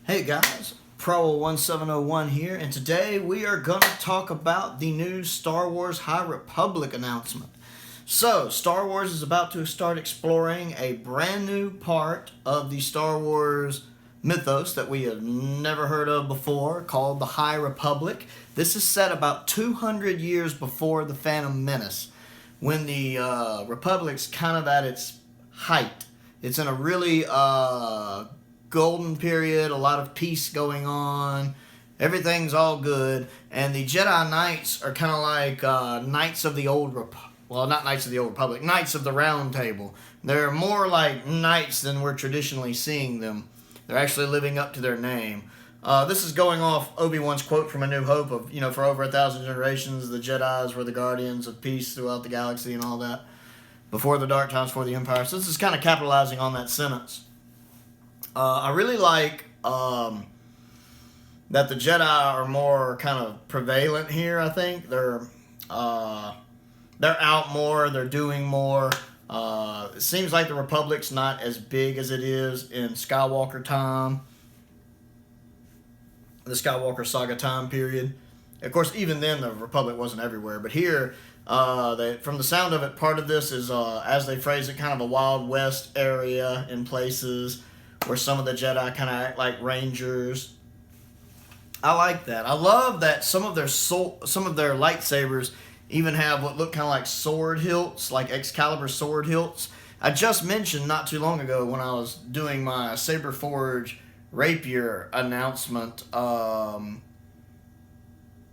Hey guys, Prowl1701 here, and today we are going to talk about the new Star Wars High Republic announcement. So, Star Wars is about to start exploring a brand new part of the Star Wars mythos that we have never heard of before, called the High Republic. This is set about 200 years before the Phantom Menace, when the Republic's kind of at its height. It's in a really golden period, a lot of peace going on. Everything's all good, and the Jedi Knights are kind of like Knights of the Old Republic. Well, not Knights of the Old Republic, Knights of the Round Table. They're more like knights than we're traditionally seeing them. They're actually living up to their name. This is going off Obi-Wan's quote from A New Hope of, for over 1,000 generations, the Jedis were the guardians of peace throughout the galaxy and all that. Before the dark times, for the Empire. So this is kind of capitalizing on that sentence. I really like that the Jedi are more kind of prevalent here. I think they're out more, they're doing more. It seems like the Republic's not as big as it is in Skywalker time, the Skywalker saga time period. Of course, even then the Republic wasn't everywhere, but here, from the sound of it, part of this is, as they phrase it, kind of a Wild West area in places where some of the Jedi kind of act like rangers. I like that. I love that some of their lightsabers even have what look kind of like sword hilts, like Excalibur sword hilts. I just mentioned not too long ago when I was doing my Saberforge rapier announcement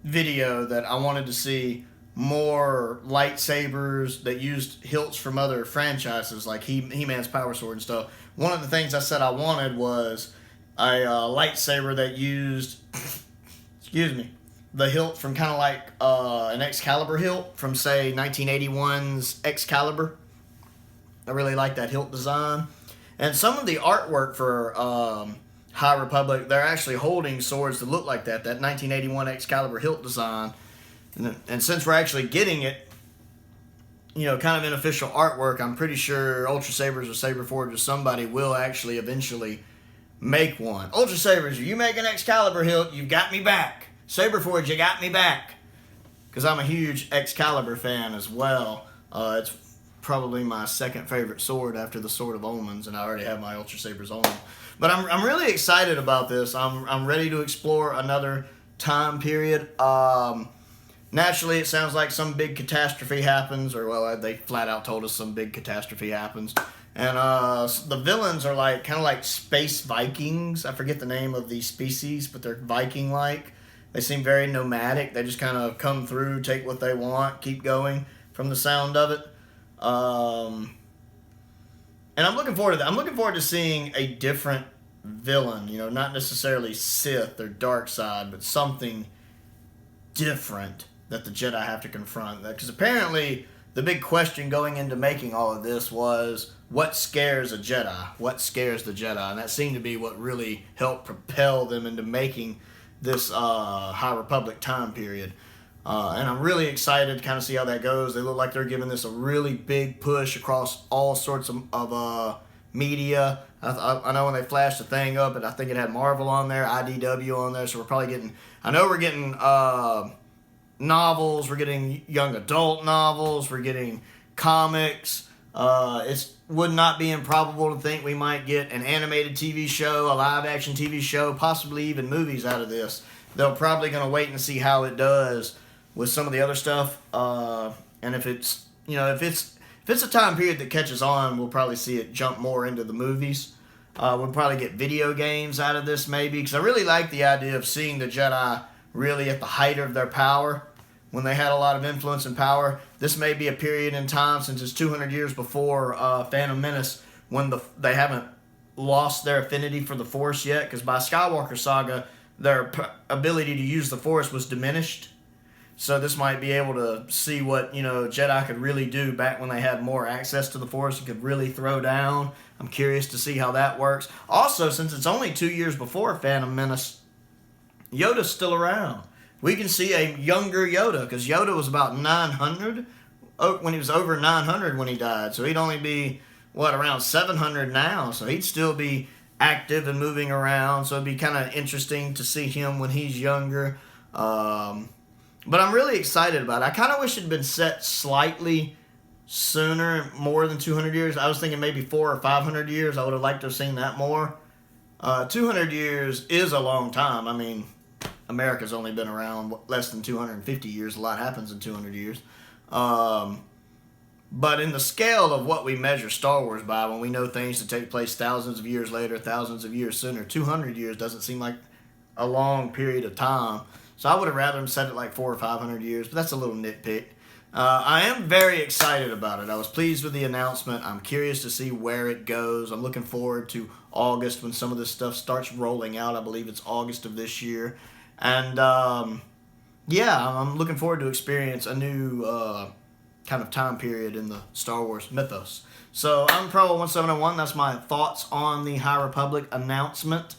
video that I wanted to see more lightsabers that used hilts from other franchises like He-Man's Power Sword and stuff. One of the things I said I wanted was a lightsaber that used, the hilt from kind of like an Excalibur hilt from, say, 1981's Excalibur. I really like that hilt design. And some of the artwork for High Republic, they're actually holding swords that look like that 1981 Excalibur hilt design. And since we're actually getting it, kind of in official artwork, I'm pretty sure Ultra Sabers or Saberforge or somebody will actually eventually make one. Ultra Sabers, if you make an Excalibur hilt, you've got me back. Saberforge, you got me back. Because I'm a huge Excalibur fan as well. It's probably my second favorite sword after the Sword of Omens, and I already have my Ultra Sabers on. But I'm really excited about this. I'm ready to explore another time period. Naturally, it sounds like some big catastrophe happens, or, well, they flat out told us some big catastrophe happens. And the villains are kind of like space Vikings. I forget the name of the species, but they're Viking-like. They seem very nomadic. They just kind of come through, take what they want, keep going from the sound of it. And I'm looking forward to that. I'm looking forward to seeing a different villain, not necessarily Sith or dark side, but something different that the Jedi have to confront. Because apparently the big question going into making all of this was, what scares a Jedi? What scares the Jedi? And that seemed to be what really helped propel them into making this High Republic time period. And I'm really excited to kind of see how that goes. They look like they're giving this a really big push across all sorts of media. I know when they flashed the thing up, and I think it had Marvel on there, IDW on there, so we're probably getting... I know we're getting novels, we're getting young adult novels, we're getting comics. It would not be improbable to think we might get an animated TV show, a live-action TV show, possibly even movies out of this. They're probably going to wait and see how it does with some of the other stuff. And if it's a time period that catches on, we'll probably see it jump more into the movies. We'll probably get video games out of this maybe, because I really like the idea of seeing the Jedi really at the height of their power, when they had a lot of influence and power. This may be a period in time, since it's 200 years before Phantom Menace, when they haven't lost their affinity for the Force yet, because by Skywalker Saga, their ability to use the Force was diminished. So this might be able to see what, Jedi could really do back when they had more access to the Force and could really throw down. I'm curious to see how that works. Also, since it's only 2 years before Phantom Menace, Yoda's still around. We can see a younger Yoda, because Yoda was about 900 when he was over 900 when he died. So he'd only be, around 700 now. So he'd still be active and moving around, so it'd be kind of interesting to see him when he's younger. But I'm really excited about it. I kind of wish it had been set slightly sooner, more than 200 years. I was thinking maybe 400 or 500 years. I would have liked to have seen that more. 200 years is a long time. I mean, America's only been around less than 250 years. A lot happens in 200 years. But in the scale of what we measure Star Wars by, when we know things to take place thousands of years later, thousands of years sooner, 200 years doesn't seem like a long period of time. So I would have rather set it like 400 or 500 years, but that's a little nitpick. I am very excited about it. I was pleased with the announcement. I'm curious to see where it goes. I'm looking forward to August when some of this stuff starts rolling out. I believe it's August of this year. And yeah, I'm looking forward to experience a new kind of time period in the Star Wars mythos. So I'm Pro1701. That's my thoughts on the High Republic announcement.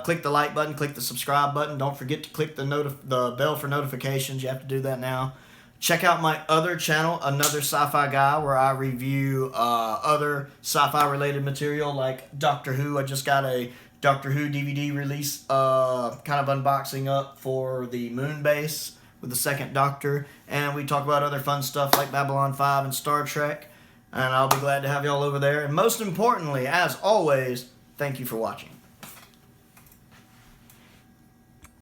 Click the like button, click the subscribe button. Don't forget to click the bell for notifications. You have to do that now. Check out my other channel, Another Sci-Fi Guy, where I review other sci-fi related material like Doctor Who. I just got a Doctor Who DVD release kind of unboxing up for the Moon Base with the second Doctor. And we talk about other fun stuff like Babylon 5 and Star Trek. And I'll be glad to have y'all over there. And most importantly, as always, thank you for watching.